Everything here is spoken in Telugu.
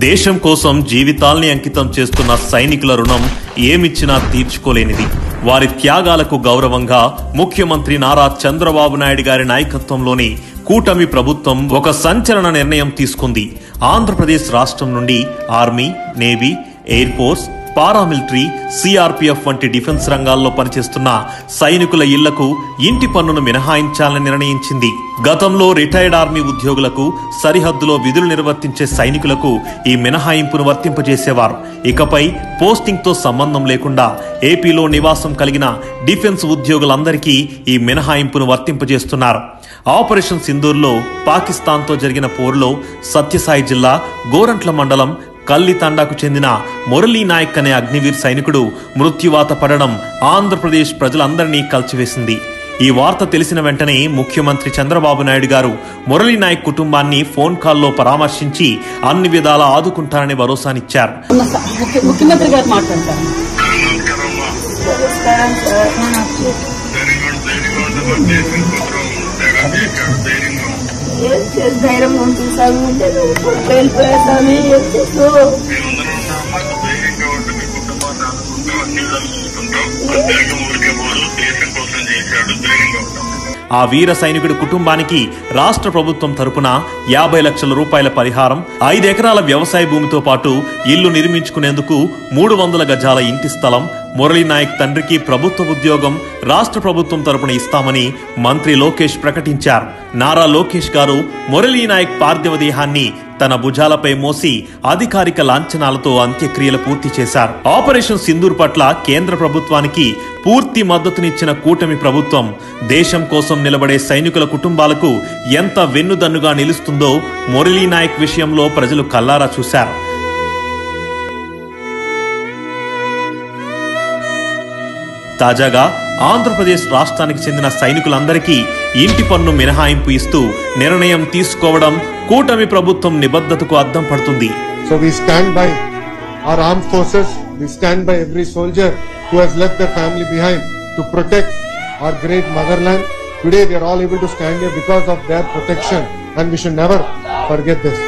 దేశం కోసం జీవితాల్ని అంకితం చేస్తున్న సైనికుల రుణం ఏమిచ్చినా తీర్చుకోలేనిది. వారి త్యాగాలకు గౌరవంగా ముఖ్యమంత్రి నారా చంద్రబాబు నాయుడు గారి నాయకత్వంలోని కూటమి ప్రభుత్వం ఒక సంచలన నిర్ణయం తీసుకుంది. ఆంధ్రప్రదేశ్ రాష్ట్రం నుండి army, navy, air force, paramilitary, CRPF వంటి డిఫెన్స్ రంగాల్లో పనిచేస్తున్న సైనికుల ఇళ్లకు ఇంటి పన్నును మినహాయించాలని నిర్ణయించింది. గతంలో రిటైర్డ్ ఆర్మీ ఉద్యోగులకు, సరిహద్దులో విధులు నిర్వర్తించే సైనికులకు ఈ మినహాయింపును వర్తింపజేసేవారు. ఇకపై పోస్టింగ్ తో సంబంధం లేకుండా ఏపీలో నివాసం కలిగిన డిఫెన్స్ ఉద్యోగులందరికీ ఈ మినహాయింపును వర్తింపజేస్తున్నారు. ఆపరేషన్ సింధూర్లో పాకిస్తాన్తో జరిగిన పోరులో సత్యసాయి జిల్లా గోరంట్ల మండలం కల్లి తండాకు చెందిన మురళీ నాయక్ అనే అగ్నివీర్ సైనికుడు మృత్యువాత పడడం ఆంధ్రప్రదేశ్ ప్రజలందరినీ కలిచివేసింది. ఈ వార్త తెలిసిన వెంటనే ముఖ్యమంత్రి చంద్రబాబు నాయుడు గారు మురళీ నాయక్ కుటుంబాన్ని ఫోన్ కాల్లో పరామర్శించి అన్ని విధాలా ఆదుకుంటారని భరోసానిచ్చారు. ముఖ్యమంత్రి గారు మాట్లాడతారు. ధైర్యం ఉంటుంది సార్, వెళ్ళిపోయేసామి ఆ వీర సైనికుడి కుటుంబానికి రాష్ట్ర ప్రభుత్వం తరపున 50 లక్షల రూపాయల పరిహారం, 5 ఎకరాల వ్యవసాయ భూమితో పాటు ఇల్లు నిర్మించుకునేందుకు 300 గజాల ఇంటి స్థలం, మురళీ నాయక్ తండ్రికి ప్రభుత్వ ఉద్యోగం రాష్ట్ర ప్రభుత్వం తరపున ఇస్తామని మంత్రి లోకేష్ ప్రకటించారు. నారా లోకేష్ గారు మురళీ నాయక్ పార్థివ దేహాన్ని తన భుజాలపై మోసి అధికారిక లాంఛనాలతో అంత్యక్రియలు పూర్తి చేశారు. ఆపరేషన్ సింధూర్ పట్ల కేంద్ర ప్రభుత్వానికి పూర్తి మద్దతునిచ్చిన కూటమి ప్రభుత్వం దేశం కోసం నిలబడే సైనికుల కుటుంబాలకు ఎంత వెన్నుదన్నుగా నిలుస్తుందో మురళీ నాయక్ విషయంలో ప్రజలు కల్లారా చూశారు. తాజాగా ఆంధ్రప్రదేశ్ రాష్ట్రానికి చెందిన సైనికులందరికీ ఇంటి పన్ను మినహాయింపు ఇస్తూ నిర్ణయం తీసుకోవడం కూటమి ప్రభుత్వం నిబద్ధతకు అద్దం పడుతుంది. So we stand by our armed forces, we stand by every soldier who has left their family behind to protect our great motherland. Today we are all able to stand here because of their protection, and we should never forget this.